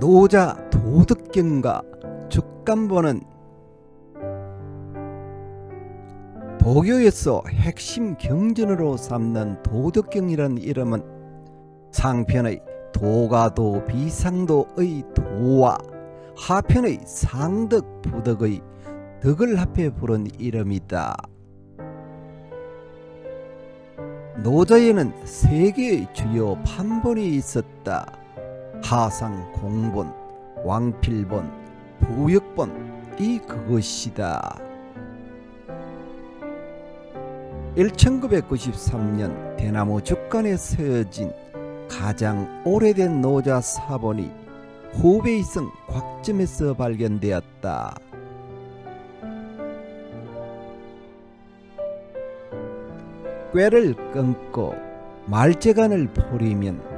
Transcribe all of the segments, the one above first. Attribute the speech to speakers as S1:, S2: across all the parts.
S1: 노자 도덕경과 죽간보는 도교에서 핵심 경전으로 삼는 도덕경이라는 이름은 상편의 도가도 비상도의 도와 하편의 상덕 부덕의 덕을 합해 부른 이름이다. 노자에는 세 개의 주요 판본이 있었다. 하상 공본, 왕필본, 부역본이 그것이다. 1993년 대나무 죽간에 세워진 가장 오래된 노자 사본이 후베이성 곽점에서 발견되었다. 꾀를 끊고 말재간을 포리면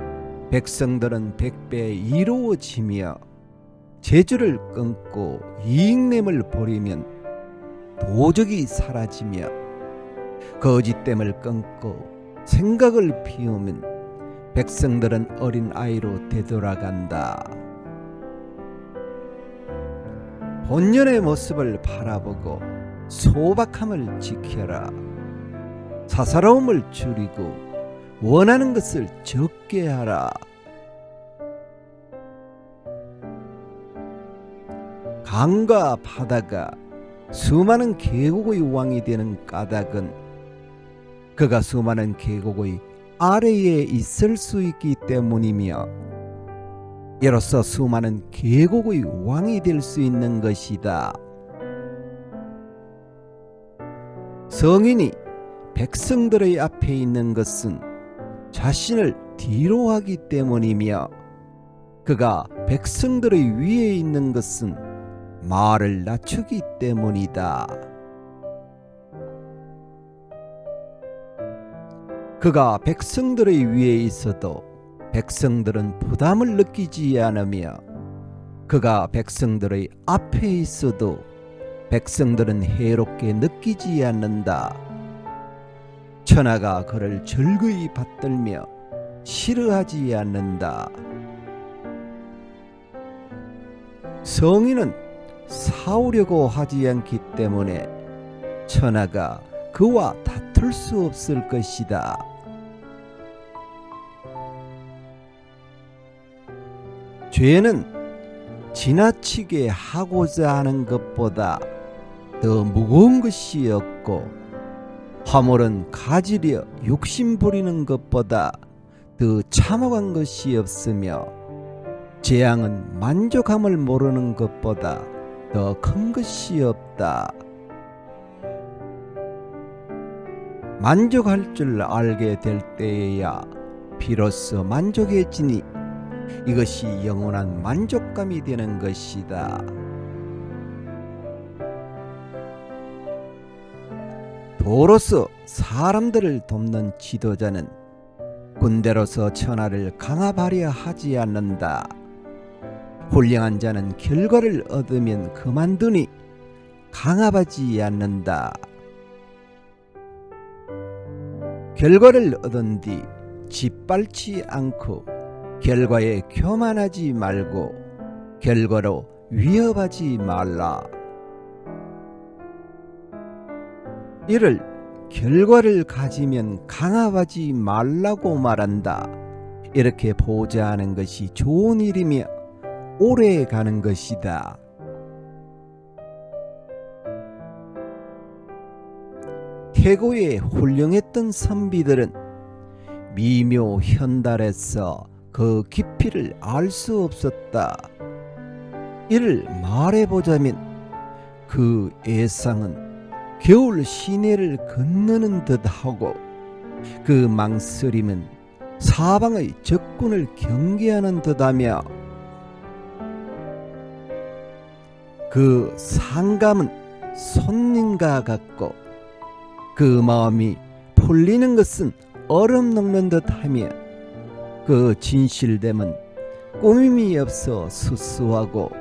S1: 백성들은 백배 이로워지며 재주를 끊고 이익냄을 버리면 도적이 사라지며 거짓됨을 끊고 생각을 피우면 백성들은 어린 아이로 되돌아간다. 본연의 모습을 바라보고 소박함을 지켜라. 사사로움을 줄이고 원하는 것을 적게 하라. 강과 바다가 수많은 계곡의 왕이 되는 까닭은 그가 수많은 계곡의 아래에 있을 수 있기 때문이며 이로써 수많은 계곡의 왕이 될 수 있는 것이다. 성인이 백성들의 앞에 있는 것은 자신을 뒤로 하기 때문이며 그가 백성들의 위에 있는 것은 말을 낮추기 때문이다. 그가 백성들의 위에 있어도 백성들은 부담을 느끼지 않으며 그가 백성들의 앞에 있어도 백성들은 해롭게 느끼지 않는다. 천하가 그를 즐거이 받들며 싫어하지 않는다. 성인은 싸우려고 하지 않기 때문에 천하가 그와 다툴 수 없을 것이다. 죄는 지나치게 하고자 하는 것보다 더 무거운 것이 없고 화물은 가지려 욕심 부리는 것보다 더 참혹한 것이 없으며 재앙은 만족함을 모르는 것보다 더 큰 것이 없다. 만족할 줄 알게 될 때에야 비로소 만족해지니 이것이 영원한 만족감이 되는 것이다. 도로서 사람들을 돕는 지도자는 군대로서 천하를 강압하려 하지 않는다. 훌륭한 자는 결과를 얻으면 그만두니 강압하지 않는다. 결과를 얻은 뒤 짓밟지 않고 결과에 교만하지 말고 결과로 위협하지 말라. 이를 결과를 가지면 강압하지 말라고 말한다. 이렇게 보좌하는 것이 좋은 일이며 오래 가는 것이다. 태고에 훌륭했던 선비들은 미묘 현달에서 그 깊이를 알 수 없었다. 이를 말해보자면 그 애상은 겨울 시내를 건너는 듯하고 그 망설임은 사방의 적군을 경계하는 듯하며 그 상감은 손님과 같고 그 마음이 풀리는 것은 얼음 녹는 듯하며 그 진실됨은 꾸밈이 없어 수수하고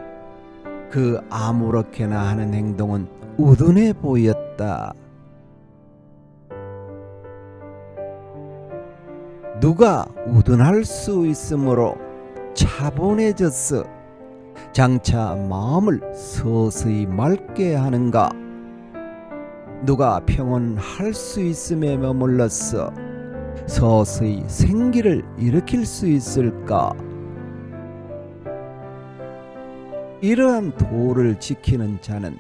S1: 그 아무렇게나 하는 행동은 우둔해 보였다. 누가 우둔할 수 있으므로 차분해졌어 장차 마음을 서서히 맑게 하는가? 누가 평온할 수 있음에 머물러서 서서히 생기를 일으킬 수 있을까? 이러한 도를 지키는 자는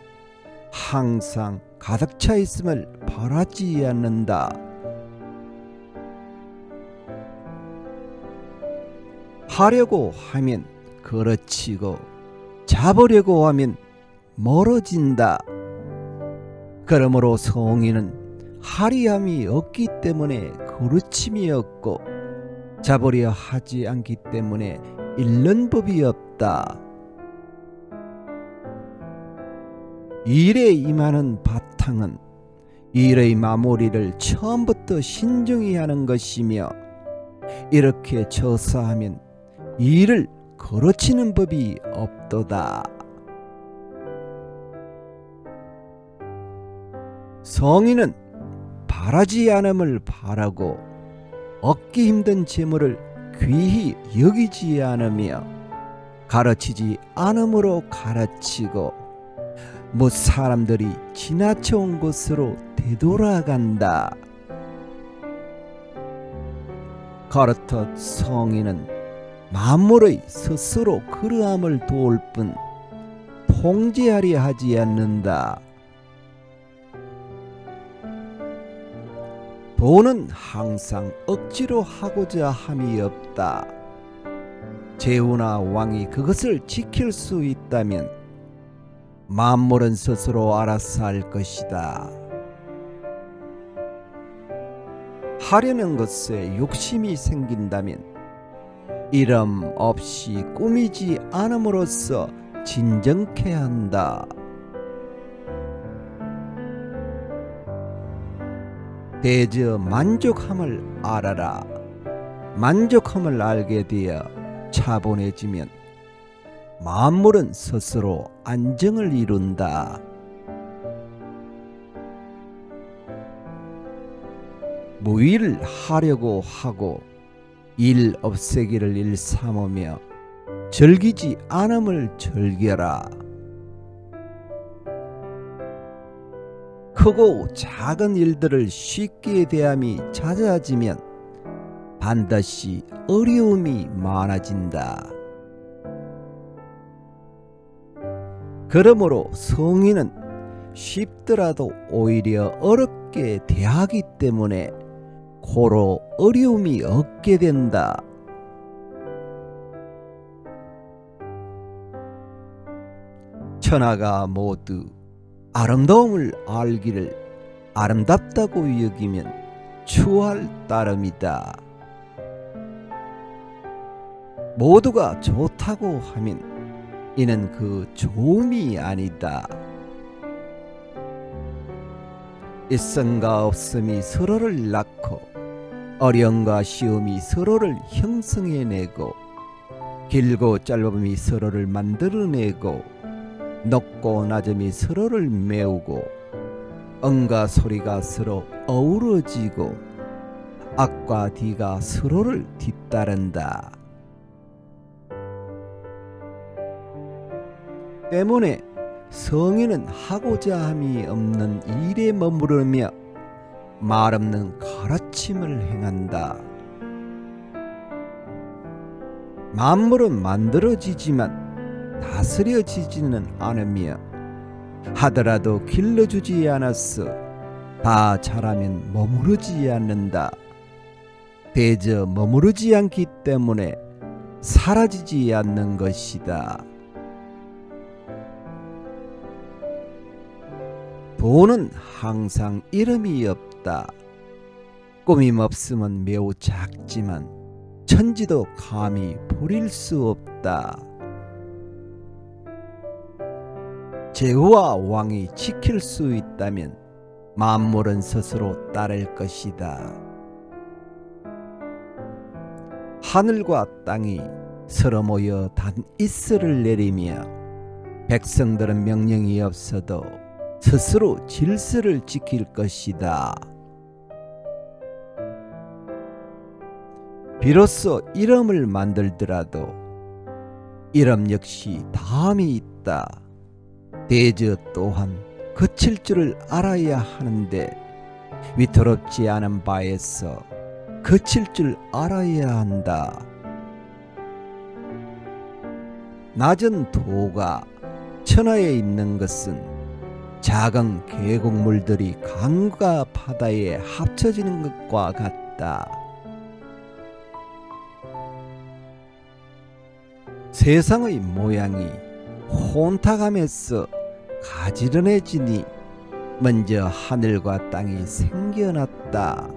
S1: 항상 가득 차 있음을 바라지 않는다. 하려고 하면 그르치고 잡으려고 하면 멀어진다. 그러므로 성인은 하리함이 없기 때문에 그르침이 없고 잡으려 하지 않기 때문에 잃는 법이 없다. 일에 임하는 바탕은 일의 마무리를 처음부터 신중히 하는 것이며 이렇게 처사하면 일을 거르치는 법이 없도다. 성인은 바라지 않음을 바라고 얻기 힘든 재물을 귀히 여기지 않으며 가르치지 않음으로 가르치고 사람들이 지나쳐온 곳으로 되돌아간다. 그렇듯 성인은 만물의 스스로 그러함을 도울 뿐 통제하려 하지 않는다. 도는 항상 억지로 하고자 함이 없다. 제후나 왕이 그것을 지킬 수 있다면 만물은 스스로 알아서 할 것이다. 하려는 것에 욕심이 생긴다면 이름 없이 꾸미지 않음으로써 진정케 한다. 대저 만족함을 알아라. 만족함을 알게 되어 차분해지면 만물은 스스로 안정을 이룬다. 무일을 하려고 하고 일 없애기를 일 삼으며 즐기지 않음을 즐겨라. 크고 작은 일들을 쉽게 대함이 잦아지면 반드시 어려움이 많아진다. 그러므로 성인은 쉽더라도 오히려 어렵게 대하기 때문에 고로 어려움이 없게 된다. 천하가 모두 아름다움을 알기를 아름답다고 여기면 추할 따름이다. 모두가 좋다고 하면 이는 그 좋음이 아니다. 있음과 없음이 서로를 낳고 어려움과 쉬움이 서로를 형성해내고 길고 짧음이 서로를 만들어내고 높고 낮음이 서로를 메우고 음과 소리가 서로 어우러지고 악과 뒤가 서로를 뒤따른다. 때문에 성인은 하고자 함이 없는 일에 머무르며 말 없는 가르침을 행한다. 만물은 만들어지지만 다스려지지는 않으며 하더라도 길러주지 않았어 다 자라면 머무르지 않는다. 대저 머무르지 않기 때문에 사라지지 않는 것이다. 도는 항상 이름이 없다. 꾸밈 없음은 매우 작지만 천지도 감히 부릴 수 없다. 제후와 왕이 지킬 수 있다면 만물은 스스로 따를 것이다. 하늘과 땅이 서로 모여 단 이슬을 내리며 백성들은 명령이 없어도 스스로 질서를 지킬 것이다. 비로소 이름을 만들더라도 이름 역시 다음이 있다. 대저 또한 거칠 줄을 알아야 하는데 위태롭지 않은 바에서 거칠 줄 알아야 한다. 낮은 도가 천하에 있는 것은 작은 계곡물들이 강과 바다에 합쳐지는 것과 같다. 세상의 모양이 혼탁함에서 가지런해지니 먼저 하늘과 땅이 생겨났다.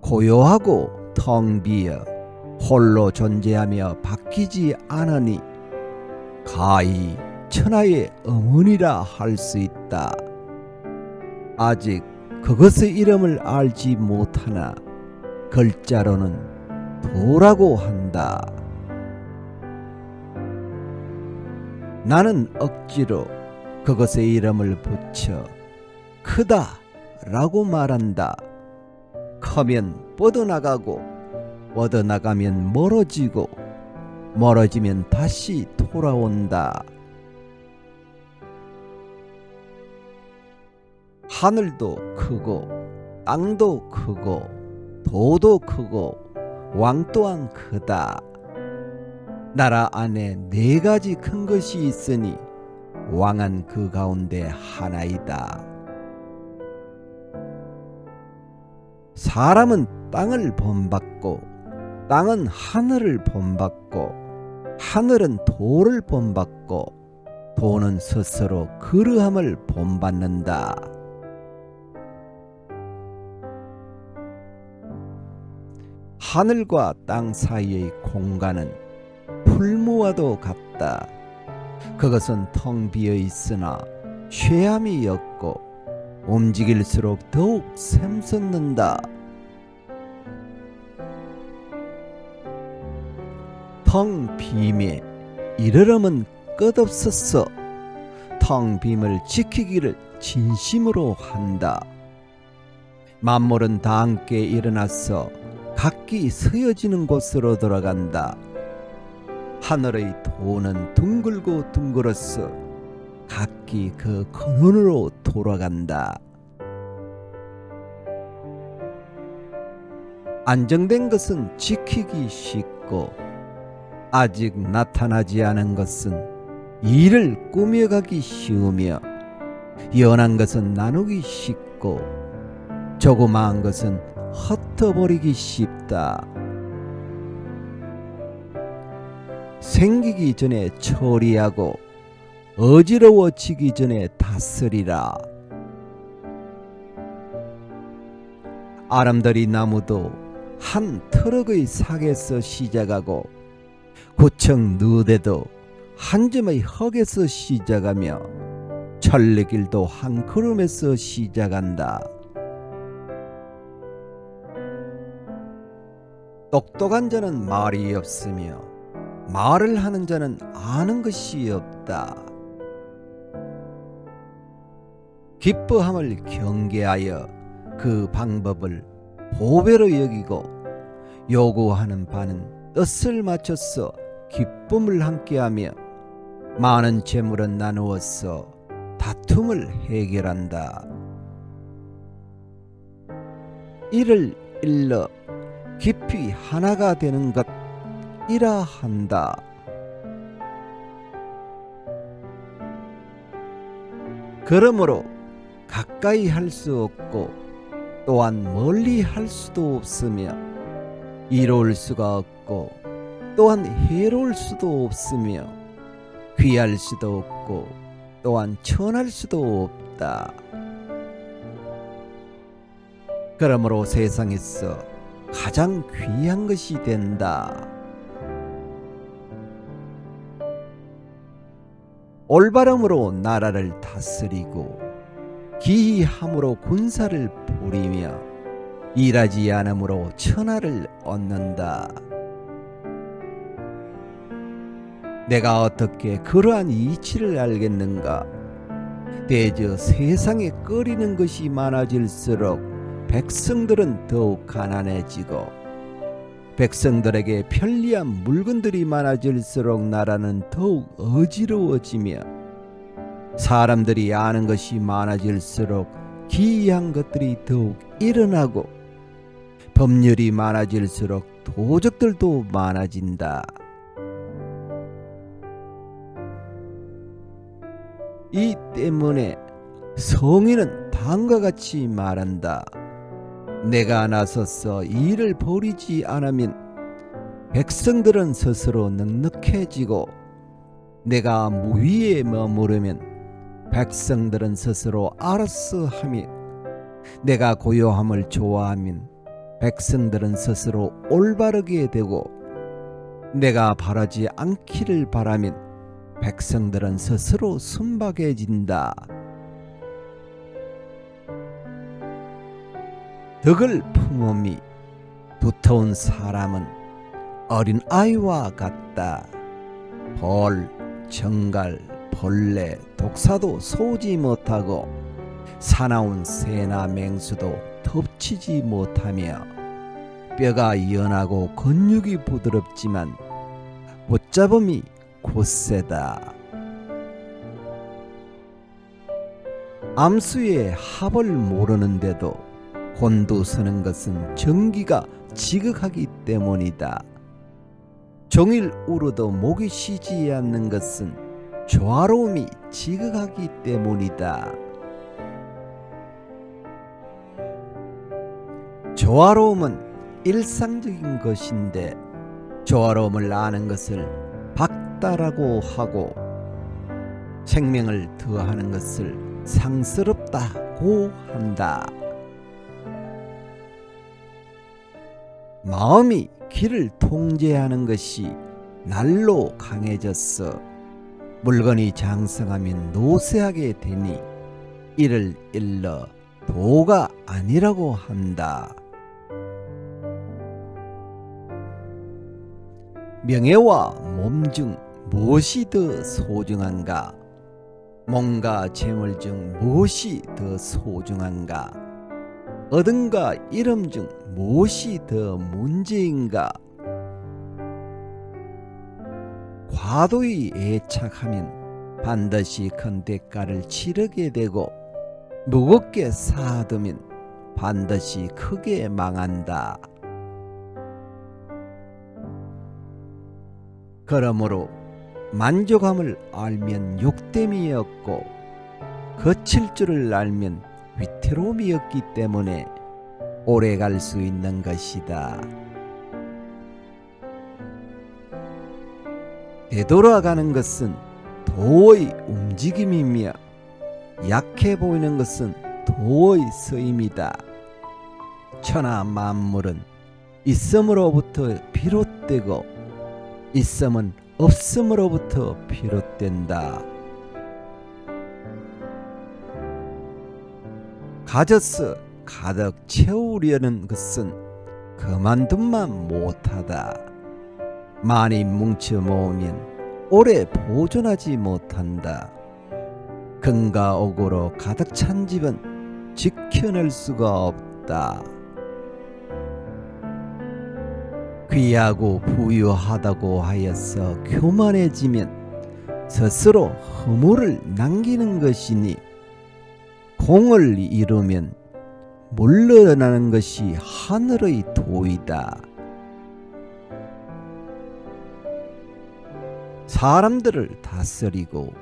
S1: 고요하고 텅 비어 홀로 존재하며 바뀌지 않으니 가히 천하의 어머니라 할 수 있다. 아직 그것의 이름을 알지 못하나 글자로는 도라고 한다. 나는 억지로 그것의 이름을 붙여 크다 라고 말한다. 커면 뻗어나가고 뻗어나가면 멀어지고 멀어지면 다시 돌아온다. 하늘도 크고 땅도 크고 도도 크고 왕 또한 크다. 나라 안에 4가지 큰 것이 있으니 왕은 그 가운데 하나이다. 사람은 땅을 본받고 땅은 하늘을 본받고 하늘은 도를 본받고 도는 스스로 그러함을 본받는다. 하늘과 땅 사이의 공간은 풀무와도 같다. 그것은 텅 비어 있으나 쇠함이 없고 움직일수록 더욱 샘솟는다. 텅 빔에 이르름은 끝없었어. 텅 빔을 지키기를 진심으로 한다. 만물은 다 함께 일어나서 각기 서여지는 곳으로 돌아간다. 하늘의 도는 둥글고 둥글어서 각기 그 근원으로 돌아간다. 안정된 것은 지키기 쉽고 아직 나타나지 않은 것은 이를 꾸며가기 쉬우며 연한 것은 나누기 쉽고 조그마한 것은 흩어버리기 쉽다. 생기기 전에 처리하고 어지러워지기 전에 다스리라. 아름다리 나무도 한 트럭의 삭에서 시작하고 구청 누대도 한 점의 흙에서 시작하며 천리길도 한 걸음에서 시작한다. 똑똑한 자는 말이 없으며 말을 하는 자는 아는 것이 없다. 기뻐함을 경계하여 그 방법을 보배로 여기고 요구하는 바는 뜻을 맞춰서 기쁨을 함께하며 많은 재물은 나누어서 다툼을 해결한다. 이를 일러 깊이 하나가 되는 것이라 한다. 그러므로 가까이 할 수 없고 또한 멀리 할 수도 없으며 이로울 수가 없고 또한 해로울 수도 없으며 귀할 수도 없고 또한 천할 수도 없다. 그러므로 세상에서 가장 귀한 것이 된다. 올바름으로 나라를 다스리고 기이함으로 군사를 부리며 일하지 않음으로 천하를 얻는다. 내가 어떻게 그러한 이치를 알겠는가? 대저 세상에 끓이는 것이 많아질수록 백성들은 더욱 가난해지고 백성들에게 편리한 물건들이 많아질수록 나라는 더욱 어지러워지며 사람들이 아는 것이 많아질수록 기이한 것들이 더욱 일어나고 법률이 많아질수록 도적들도 많아진다. 이 때문에 성인은 다음과 같이 말한다. 내가 나서서 이 일을 벌이지 않으면 백성들은 스스로 넉넉해지고 내가 무위에 머무르면 백성들은 스스로 알아서 하며 내가 고요함을 좋아하면 백성들은 스스로 올바르게 되고 내가 바라지 않기를 바라면 백성들은 스스로 순박해진다. 덕을 품음이 두터운 사람은 어린 아이와 같다. 벌, 정갈, 벌레, 독사도 쏘지 못하고 사나운 새나 맹수도 덮치지 못하며 뼈가 연하고 근육이 부드럽지만 붙잡음이 곧세다. 암수의 합을 모르는데도 곤두서는 것은 정기가 지극하기 때문이다. 종일 울어도 목이 쉬지 않는 것은 조화로움이 지극하기 때문이다. 조화로움은 일상적인 것인데 조화로움을 아는 것을 박다라고 하고 생명을 더하는 것을 상스럽다고 한다. 마음이 길을 통제하는 것이 날로 강해졌어 물건이 장성하면 노쇠하게 되니 이를 일러 도가 아니라고 한다. 명예와 몸 중 무엇이 더 소중한가? 몸과 재물 중 무엇이 더 소중한가? 어둠과 이름 중 무엇이 더 문제인가? 과도히 애착하면 반드시 큰 대가를 치르게 되고 무겁게 쌓아두면 반드시 크게 망한다. 그러므로 만족함을 알면 욕됨이 없고 거칠 줄을 알면 위태로움이 없기 때문에 오래 갈 수 있는 것이다. 되돌아가는 것은 도의 움직임이며 약해 보이는 것은 도의 서임이다. 천하 만물은 있음으로부터 비롯되고 있음은 없음으로부터 비롯된다. 가져서 가득 채우려는 것은 그만둔만 못하다. 많이 뭉쳐 모으면 오래 보존하지 못한다. 금과 옥으로 가득 찬 집은 지켜낼 수가 없다. 귀하고 부유하다고 하여서 교만해지면 스스로 허물을 남기는 것이니 공을 이루면 물러나는 것이 하늘의 도이다. 사람들을 다스리고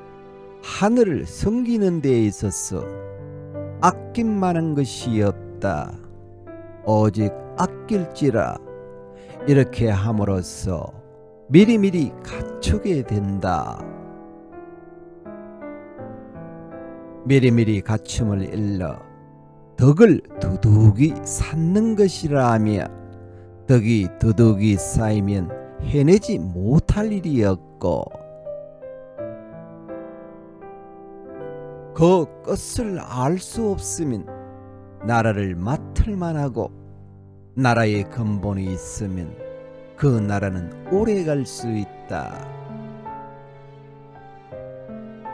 S1: 하늘을 섬기는 데에 있어서 아낌 많은 것이 없다. 오직 아낄지라 이렇게 함으로써 미리미리 갖추게 된다. 미리미리 갖춤을 일러 덕을 두둑이 쌓는 것이라 하며 덕이 두둑이 쌓이면 해내지 못할 일이 없고 그 끝을 알 수 없으면 나라를 맡을 만하고 나라의 근본이 있으면 그 나라는 오래 갈 수 있다.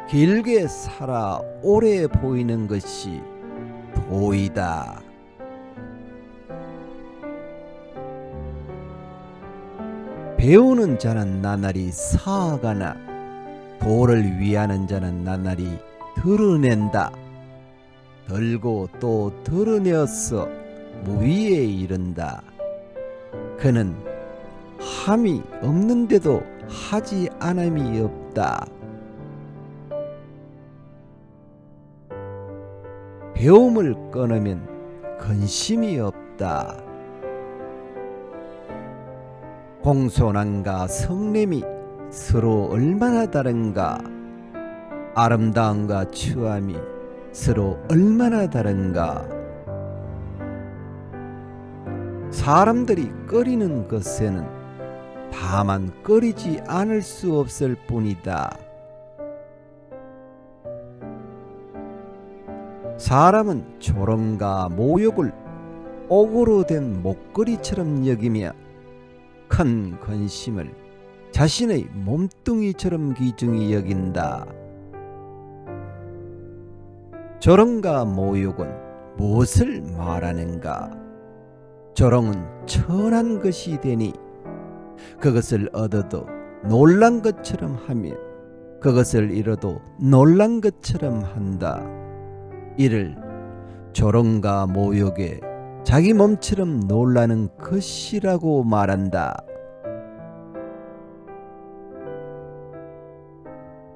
S1: 길게 살아 오래 보이는 것이 도이다. 배우는 자는 나날이 쌓아가나 도를 위하는 자는 나날이 드러낸다. 들고 또 드러내어서 무위에 이른다. 그는 함이 없는데도 하지 않음이 없다. 배움을 끊으면 근심이 없다. 공손함과 성냄이 서로 얼마나 다른가. 아름다움과 추함이 서로 얼마나 다른가. 사람들이 꺼리는 것에는 다만 꺼리지 않을 수 없을 뿐이다. 사람은 조롱과 모욕을 옥으로 된 목걸이처럼 여기며 큰 근심을 자신의 몸뚱이처럼 귀중히 여긴다. 조롱과 모욕은 무엇을 말하는가? 조롱은 천한 것이 되니 그것을 얻어도 놀란 것처럼 하며 그것을 잃어도 놀란 것처럼 한다. 이를 조롱과 모욕에 자기 몸처럼 놀라는 것이라고 말한다.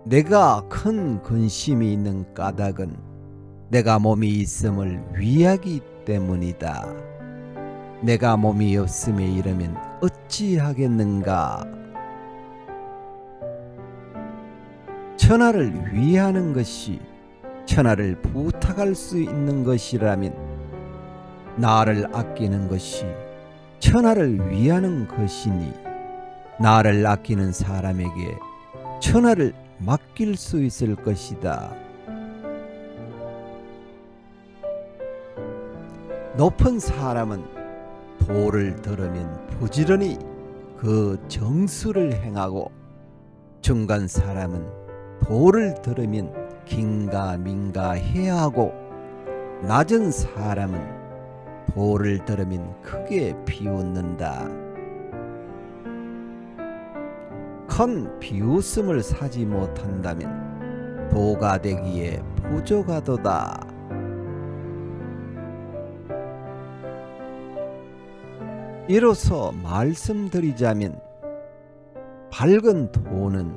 S1: 내가 큰 근심이 있는 까닭은 내가 몸이 있음을 위하기 때문이다. 내가 몸이 없음에 이르면 어찌하겠는가? 천하를 위하는 것이 천하를 부탁할 수 있는 것이라면 나를 아끼는 것이 천하를 위하는 것이니 나를 아끼는 사람에게 천하를 맡길 수 있을 것이다. 높은 사람은 도를 들으면 부지런히 그 정수를 행하고 중간 사람은 도를 들으면 긴가민가 해야 하고 낮은 사람은 도를 들으면 크게 비웃는다. 큰 비웃음을 사지 못한다면 도가 되기에 부족하도다. 이로써 말씀드리자면 밝은 도는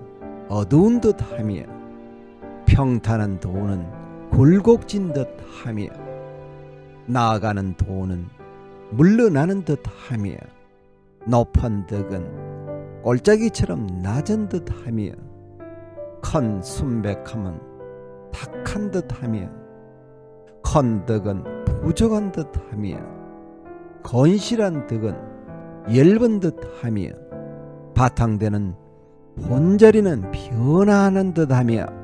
S1: 어두운 듯하며 평탄한 도는 굴곡진 듯하며 나아가는 도는 물러나는 듯하며 높은 덕은 골짜기처럼 낮은 듯하며 큰 순백함은 탁한 듯하며 큰 덕은 부족한 듯하며 건실한 덕은 엷은 듯하며 바탕되는 본자리는 변화하는 듯하며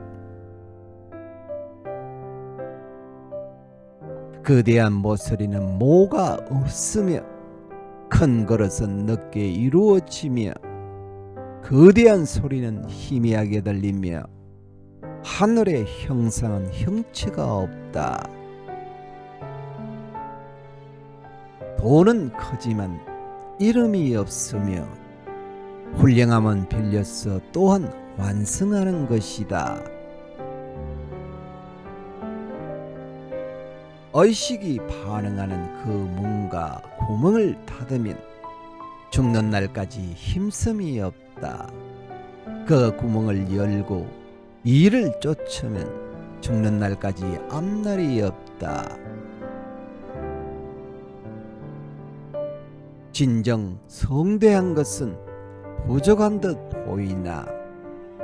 S1: 거대한 모서리는 모가 없으며 큰 그릇은 늦게 이루어지며 거대한 소리는 희미하게 들리며 하늘의 형상은 형체가 없다. 도는 크지만 이름이 없으며 훌륭함은 빌려서 또한 완성하는 것이다. 의식이 반응하는 그 문과 구멍을 닫으면 죽는 날까지 힘씀이 없다. 그 구멍을 열고 이를 쫓으면 죽는 날까지 앞날이 없다. 진정 성대한 것은 부족한 듯 보이나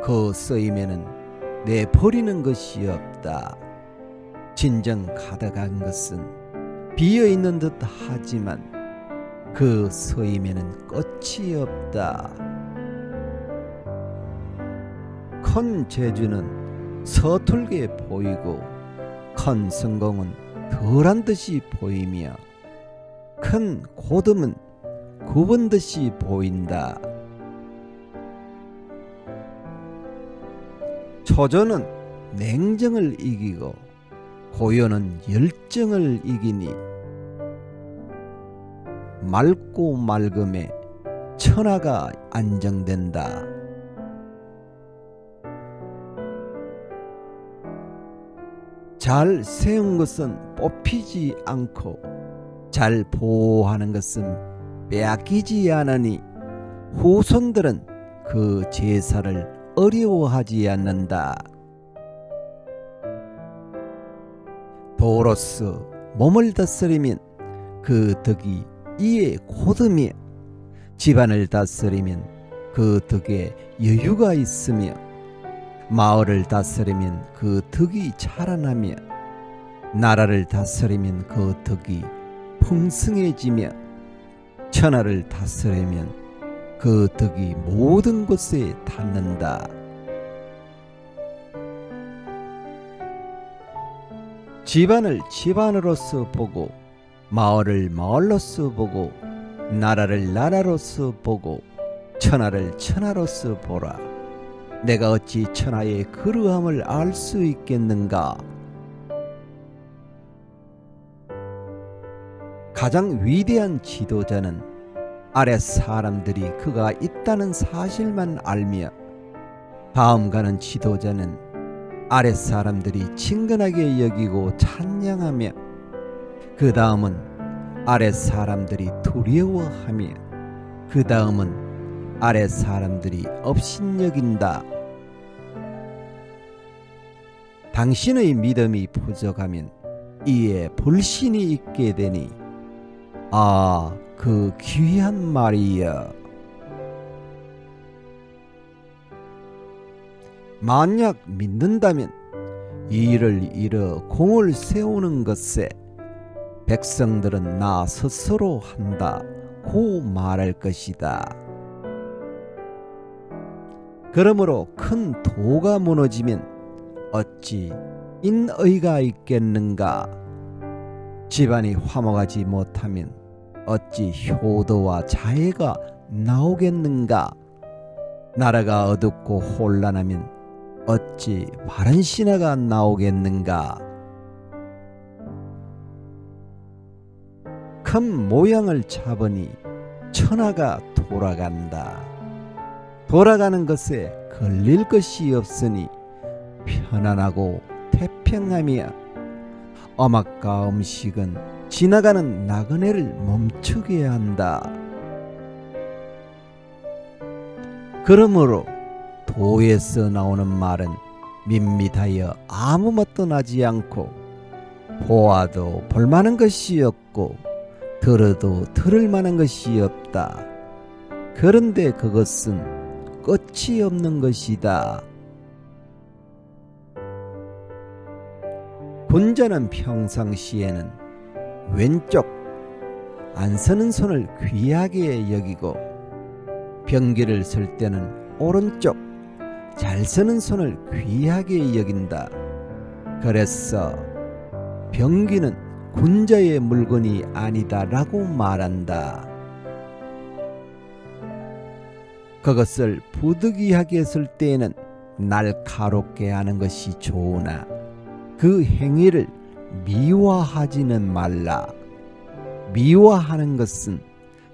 S1: 그 쓰임에는 내버리는 것이 없다. 진정 가득한 것은 비어있는 듯 하지만 그 쓰임에는 끝이 없다. 큰 재주는 서툴게 보이고 큰 성공은 덜한 듯이 보이며 큰 고듬은 굽은 듯이 보인다. 초조는 냉정을 이기고 고요는 열정을 이기니 맑고 맑음에 천하가 안정된다. 잘 세운 것은 뽑히지 않고 잘 보호하는 것은 빼앗기지 않으니 후손들은 그 제사를 어려워하지 않는다. 도로서 몸을 다스리면 그 덕이 이에 곧으며 집안을 다스리면 그 덕에 여유가 있으며 마을을 다스리면 그 덕이 자라나며 나라를 다스리면 그 덕이 풍성해지며 천하를 다스리면 그 덕이 모든 곳에 닿는다. 집안을 집안으로서 보고 마을을 마을로서 보고 나라를 나라로서 보고 천하를 천하로서 보라. 내가 어찌 천하의 그러함을 알 수 있겠는가? 가장 위대한 지도자는 아랫 사람들이 그가 있다는 사실만 알며 다음 가는 지도자는 아랫 사람들이 친근하게 여기고 찬양하며 그 다음은 아랫 사람들이 두려워하며 그 다음은 아랫 사람들이 업신여긴다. 당신의 믿음이 부족하면 이에 불신이 있게 되니 아, 그 귀한 말이여. 만약 믿는다면 이를 이뤄 공을 세우는 것에 백성들은 나 스스로 한다 고 말할 것이다. 그러므로 큰 도가 무너지면 어찌 인의가 있겠는가? 집안이 화목하지 못하면 어찌 효도와 자애가 나오겠는가? 나라가 어둡고 혼란하면 어찌 바른 신하가 나오겠는가? 큰 모양을 잡으니 천하가 돌아간다. 돌아가는 것에 걸릴 것이 없으니 편안하고 태평하며 엄악과 음식은 지나가는 나그네를 멈추게 한다. 그러므로 도에서 나오는 말은 밋밋하여 아무 맛도 나지 않고 보아도 볼만한 것이 없고 들어도 들을 만한 것이 없다. 그런데 그것은 끝이 없는 것이다. 군자는 평상시에는 왼쪽 안 서는 손을 귀하게 여기고 병기를 쓸 때는 오른쪽 잘 서는 손을 귀하게 여긴다. 그래서 병기는 군자의 물건이 아니다라고 말한다. 그것을 부득이하게 쓸 때에는 날카롭게 하는 것이 좋으나 그 행위를 미화하지는 말라. 미화하는 것은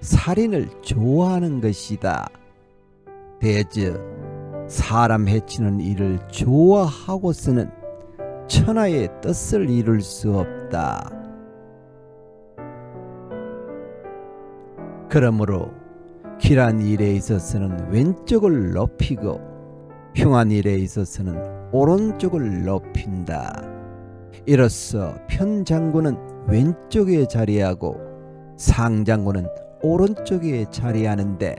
S1: 살인을 좋아하는 것이다. 대저 사람 해치는 일을 좋아하고서는 천하의 뜻을 이룰 수 없다. 그러므로 길한 일에 있어서는 왼쪽을 높이고 흉한 일에 있어서는 오른쪽을 높인다. 이로써 편장군은 왼쪽에 자리하고 상장군은 오른쪽에 자리하는데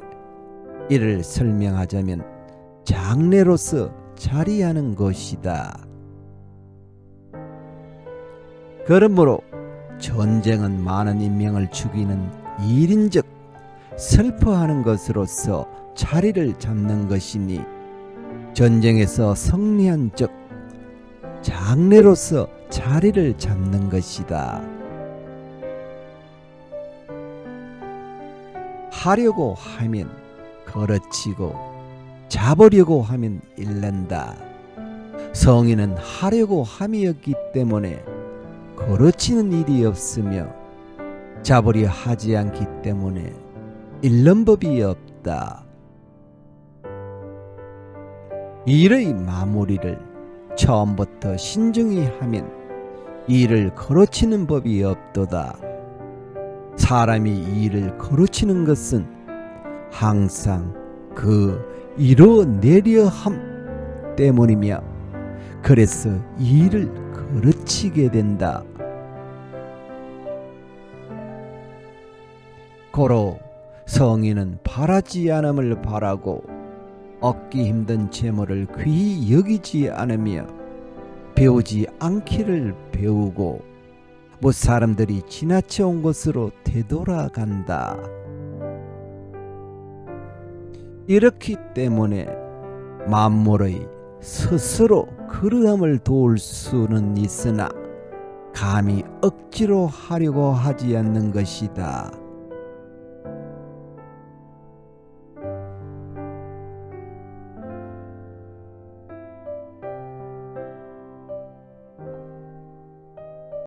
S1: 이를 설명하자면 장례로서 자리하는 것이다. 그러므로 전쟁은 많은 인명을 죽이는 일인즉 슬퍼하는 것으로서 자리를 잡는 것이니 전쟁에서 승리한 즉 장례로서 자리를 잡는 것이다. 하려고 하면 걸어치고 잡으려고 하면 잃는다. 성인은 하려고 함이었기 때문에 걸어치는 일이 없으며 잡으려 하지 않기 때문에 잃는 법이 없다. 없다. 일의 마무리를 처음부터 신중히 하면 일을 거르치는 법이 없도다. 사람이 일을 거르치는 것은 항상 그 이뤄내려 함 때문이며, 그래서 일을 거르치게 된다. 고로 성인은 바라지 않음을 바라고 얻기 힘든 재물을 귀히 여기지 않으며 배우지 않기를 배우고 사람들이 지나쳐 온 곳으로 되돌아간다. 이렇기 때문에 만물의 스스로 그러함을 도울 수는 있으나 감히 억지로 하려고 하지 않는 것이다.